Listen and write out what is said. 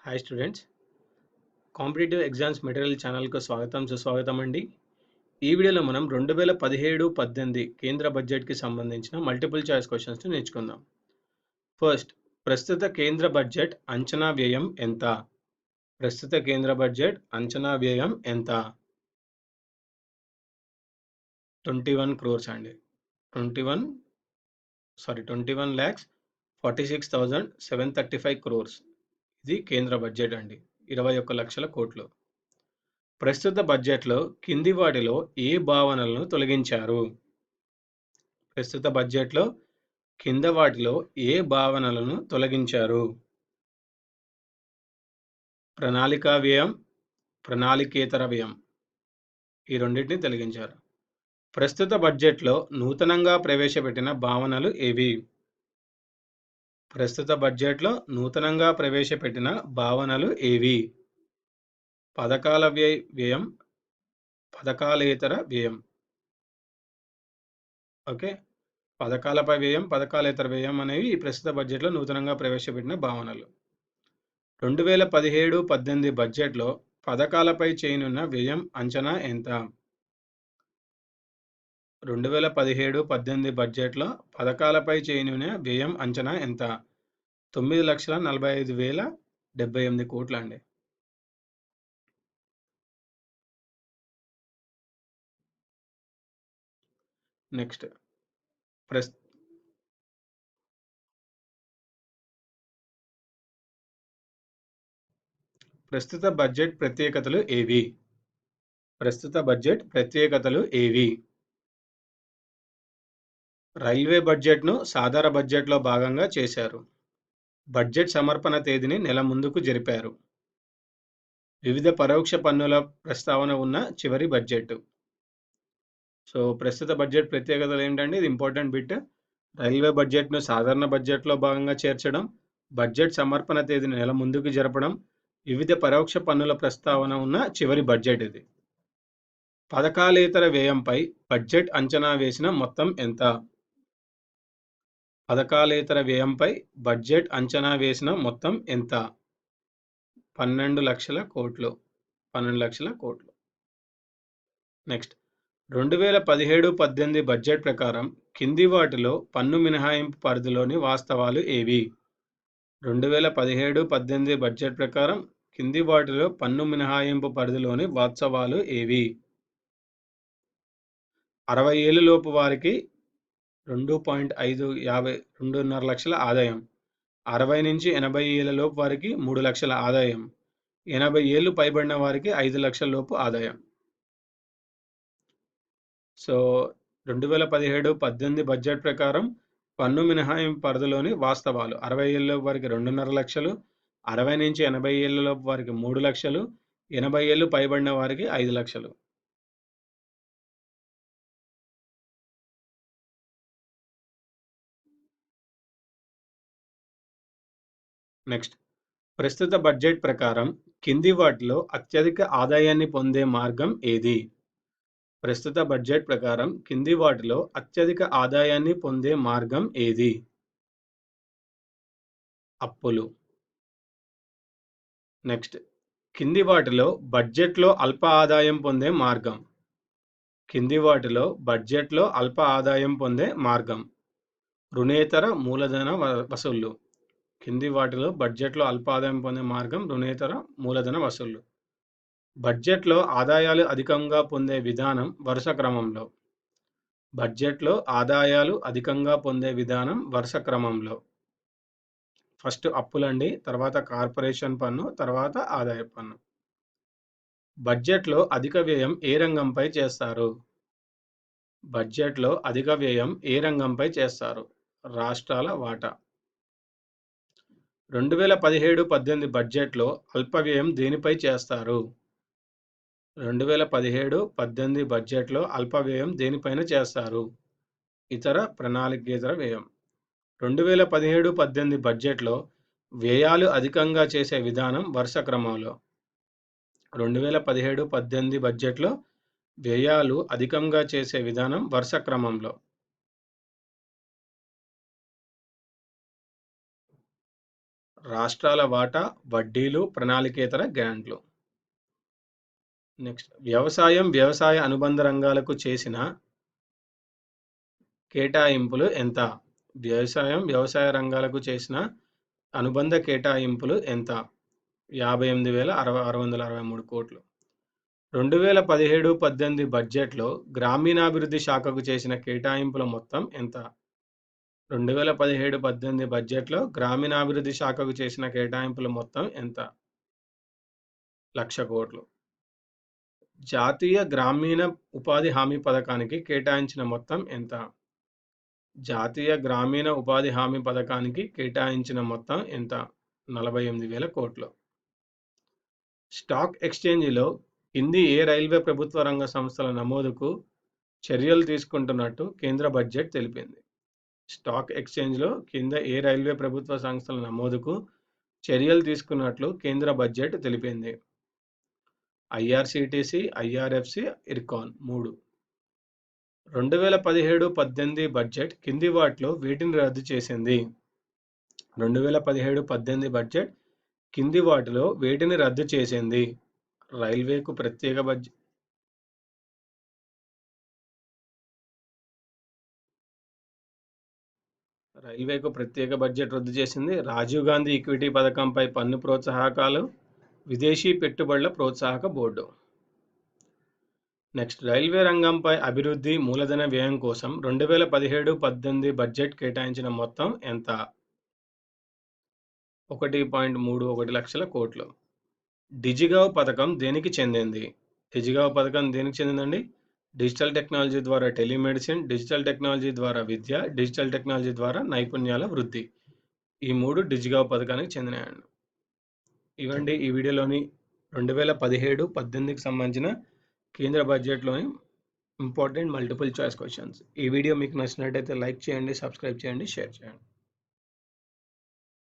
Hi students, competitive exams material ఛానల్కు సుస్వాగతం అండి. ఈ వీడియోలో మనం 2017-18 కేంద్ర బడ్జెట్కి సంబంధించిన మల్టిపుల్ చాయిస్ క్వశ్చన్స్ నేర్చుకుందాం. ఫస్ట్, ప్రస్తుత కేంద్ర బడ్జెట్ అంచనా వ్యయం ఎంత? ప్రస్తుత కేంద్ర బడ్జెట్ అంచనా వ్యయం ఎంత? 21 crores అండి. 21,46,735 crores. ఇది కేంద్ర బడ్జెట్ అండి. 21 లక్షల కోట్లు. ప్రస్తుత బడ్జెట్లో కింది వాటిలో ఏ భావనలను తొలగించారు? ప్రస్తుత బడ్జెట్లో కింద వాటిలో ఏ భావనలను తొలగించారు? ప్రణాళికా వ్యయం, ప్రణాళికేతర వ్యయం. ఈ రెండింటిని తొలగించారు. ప్రస్తుత బడ్జెట్లో నూతనంగా ప్రవేశపెట్టిన భావనలు ఏవి? ప్రస్తుత బడ్జెట్లో నూతనంగా ప్రవేశపెట్టిన భావనలు ఏవి? పథకాల వ్యయం, పథకాలేతర వ్యయం. ఓకే, పథకాలపై వ్యయం, పథకాలేతర వ్యయం అనేవి ఈ ప్రస్తుత బడ్జెట్లో నూతనంగా ప్రవేశపెట్టిన భావనలు. 2017-18 బడ్జెట్లో పథకాలపై చేయనున్న వ్యయం అంచనా ఎంత? 2017-18 బడ్జెట్లో పథకాలపై చేయనున్న వ్యయం అంచనా ఎంత? 9,45,078 కోట్లు అండి. నెక్స్ట్, ప్రస్తుత బడ్జెట్ ప్రత్యేకతలు ఏవి? ప్రస్తుత బడ్జెట్ ప్రత్యేకతలు ఏవి? రైల్వే బడ్జెట్ను సాధారణ బడ్జెట్లో భాగంగా చేశారు. బడ్జెట్ సమర్పణ తేదీని నెల ముందుకు జరిపారు. వివిధ పరోక్ష పన్నుల ప్రస్తావన ఉన్న చివరి బడ్జెట్. సో ప్రస్తుత బడ్జెట్ ప్రత్యేకతలు ఏంటంటే, ఇది ఇంపార్టెంట్ బిట్. రైల్వే బడ్జెట్ను సాధారణ బడ్జెట్లో భాగంగా చేర్చడం, బడ్జెట్ సమర్పణ తేదీని నెల ముందుకు జరపడం, వివిధ పరోక్ష పన్నుల ప్రస్తావన ఉన్న చివరి బడ్జెట్ ఇది. పథకాలేతర వ్యయంపై బడ్జెట్ అంచనా వేసిన మొత్తం ఎంత? పథకాలేతర వ్యయంపై బడ్జెట్ అంచనా వేసిన మొత్తం ఎంత? 12 లక్షల కోట్లు. 12 లక్షల కోట్లు. నెక్స్ట్, 2017-18 బడ్జెట్ ప్రకారం కింది వాటిలో పన్ను మినహాయింపు పరిధిలోని వాస్తవాలు ఏవి? 2017-18 బడ్జెట్ ప్రకారం కింది వాటిలో పన్ను మినహాయింపు పరిధిలోని వాస్తవాలు ఏవి? 60 ఏళ్ల లోపు వారికి 2.5 లక్షల ఆదాయం, 60 నుంచి 80 ఏళ్ల లోపు వారికి 3 లక్షల ఆదాయం, 80 ఏళ్లు పైబడిన వారికి 5 లక్షల లోపు ఆదాయం. సో 2017-18 బడ్జెట్ ప్రకారం పన్ను మినహాయింపు పరిధిలోని వాస్తవాలు: 60 ఏళ్ల వారికి 2.5 లక్షలు, 60 నుంచి 80 ఏళ్ల లోపు వారికి 3 లక్షలు, 80 ఏళ్లు పైబడిన వారికి 5 లక్షలు. నెక్స్ట్, ప్రస్తుత బడ్జెట్ ప్రకారం కింది వాటిలో అత్యధిక ఆదాయాన్ని పొందే మార్గం ఏది? ప్రస్తుత బడ్జెట్ ప్రకారం కింది వాటిలో అత్యధిక ఆదాయాన్ని పొందే మార్గం ఏది? అప్పులు. నెక్స్ట్, కింది వాటిలో బడ్జెట్లో అల్ప ఆదాయం పొందే మార్గం. కింది వాటిలో బడ్జెట్లో అల్ప ఆదాయం పొందే మార్గం: రుణేతర మూలధన వసూళ్లు. కింది వాటిలో బడ్జెట్లో అల్ప ఆదాయం పొందే మార్గం రుణేతర మూలధన వసూళ్లు. బడ్జెట్లో ఆదాయాలు అధికంగా పొందే విధానం వరుస క్రమంలో. బడ్జెట్లో ఆదాయాలు అధికంగా పొందే విధానం వరుస క్రమంలో. ఫస్ట్ అప్పులండి, తర్వాత కార్పొరేషన్ పన్ను, తర్వాత ఆదాయ పన్ను. బడ్జెట్లో అధిక వ్యయం ఏ రంగంపై చేస్తారు? బడ్జెట్లో అధిక వ్యయం ఏ రంగంపై చేస్తారు? రాష్ట్రాల వాటా. 2017-18 బడ్జెట్లో అల్ప వ్యయం దేనిపై చేస్తారు? 2017-18 బడ్జెట్లో అల్ప వ్యయం దేనిపైన చేస్తారు? ఇతర ప్రణాళికేతర వ్యయం. 2017-18 బడ్జెట్లో వ్యయాలు అధికంగా చేసే విధానం వరుస క్రమంలో. 2017-18 బడ్జెట్లో వ్యయాలు అధికంగా చేసే విధానం వరుస క్రమంలో. రాష్ట్రాల వాటా, వడ్డీలు, ప్రణాళికేతర గ్రాంట్లు. నెక్స్ట్ వ్యవసాయ అనుబంధ రంగాలకు చేసిన కేటాయింపులు ఎంత? వ్యవసాయ రంగాలకు చేసిన అనుబంధ కేటాయింపులు ఎంత? 58,663 కోట్లు. 2017-18 బడ్జెట్లో గ్రామీణాభివృద్ధి శాఖకు చేసిన కేటాయింపుల మొత్తం ఎంత? 2017-18 బడ్జెట్లో గ్రామీణాభివృద్ధి శాఖకు చేసిన కేటాయింపుల మొత్తం ఎంత? 1,00,000 కోట్లు. జాతీయ గ్రామీణ ఉపాధి హామీ పథకానికి కేటాయించిన మొత్తం ఎంత? జాతీయ గ్రామీణ ఉపాధి హామీ పథకానికి కేటాయించిన మొత్తం ఎంత? 48,000 కోట్లు. స్టాక్ ఎక్స్చేంజిలో కింది ఏ రైల్వే ప్రభుత్వ రంగ సంస్థల నమోదుకు చర్యలు తీసుకుంటున్నట్టు కేంద్ర బడ్జెట్ తెలిపింది? స్టాక్ ఎక్స్చేంజ్లో కింద ఏ రైల్వే ప్రభుత్వ సంస్థల నమోదుకు చర్యలు తీసుకున్నట్లు కేంద్ర బడ్జెట్ తెలిపింది? IRCTC, IRFC, Ircon 3. 2017-18 బడ్జెట్ కింది వాటిలో వేటిని రద్దు చేసింది? 2017-18 బడ్జెట్ కింది వాటిలో వేటిని రద్దు చేసింది? రైల్వేకు ప్రత్యేక బడ్జెట్ రద్దు చేసింది. రాజీవ్ గాంధీ ఈక్విటీ పథకంపై పన్ను ప్రోత్సాహకాలు, విదేశీ పెట్టుబడుల ప్రోత్సాహక బోర్డు. నెక్స్ట్ రైల్వే రంగంపై అభివృద్ధి మూలధన వ్యయం కోసం 2017-18 బడ్జెట్ కేటాయించిన మొత్తం ఎంత? 1.31 లక్షల కోట్లు. డిజిగావ్ పథకం దేనికి చెందింది? డిజిగావ్ పథకం దేనికి చెందిందండి? డిజిటల్ టెక్నాలజీ ద్వారా టెలిమెడిసిన్, డిజిటల్ టెక్నాలజీ ద్వారా విద్య, డిజిటల్ టెక్నాలజీ ద్వారా నైపుణ్యాల వృద్ధి. ఈ 3 డిజిగావ్ పథకానికి చెందినాయండి. ఇవండి ఈ వీడియోలోని 2017-18కి సంబంధించిన కేంద్ర బడ్జెట్లోని ఇంపార్టెంట్ మల్టిపుల్ చాయిస్ క్వశ్చన్స్. ఈ వీడియో మీకు నచ్చినట్టయితే లైక్ చేయండి, సబ్స్క్రైబ్ చేయండి, షేర్ చేయండి.